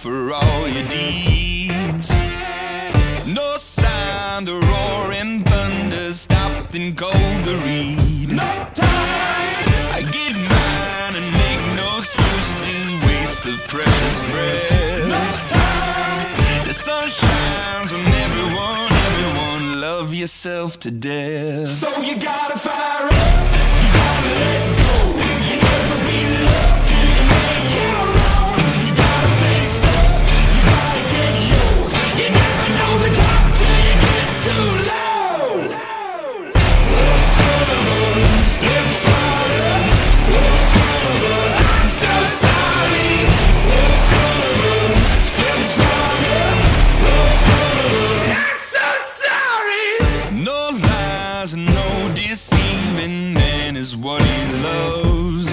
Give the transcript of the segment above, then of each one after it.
for all your deeds. No sign, the roaring thunder stopped and cold to read. No time. I get mine and make no excuses, waste of precious breath. No time. The sun shines on everyone, love yourself to death. So you gotta fire up, you gotta let go. You never be loved till you make your own. You gotta face up, you gotta get yours. You never know the top till you get too low. Oh, son of a, slip slide. Oh, son of a, I'm so sorry. Oh, son of a, slip slide. Oh, son of a, I'm so sorry. No lies and no deceiving, man is what he loves.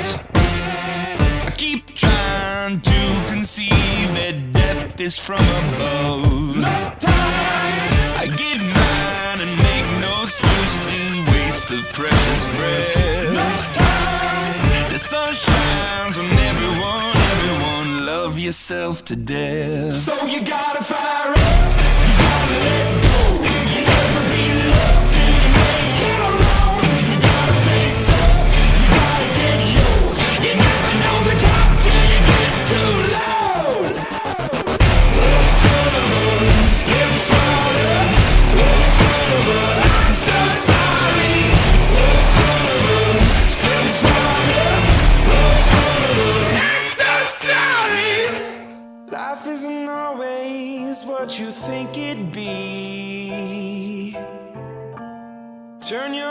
I keep trying to conceive that death is from above. No time. I get mine and make no excuses, waste of precious breath. No time. The sun shines on everyone, love yourself to death. So you gotta fire up, you gotta let go. You never be loved till you make your own. You gotta face up, you gotta get yours. You never know the top till you get too low. Oh, son of a, slip slide. Oh, son of a, I'm so sorry. Oh, son of a, slip slide. Oh, son of a, I'm so sorry. Life isn't always what you think it'd be. Turn your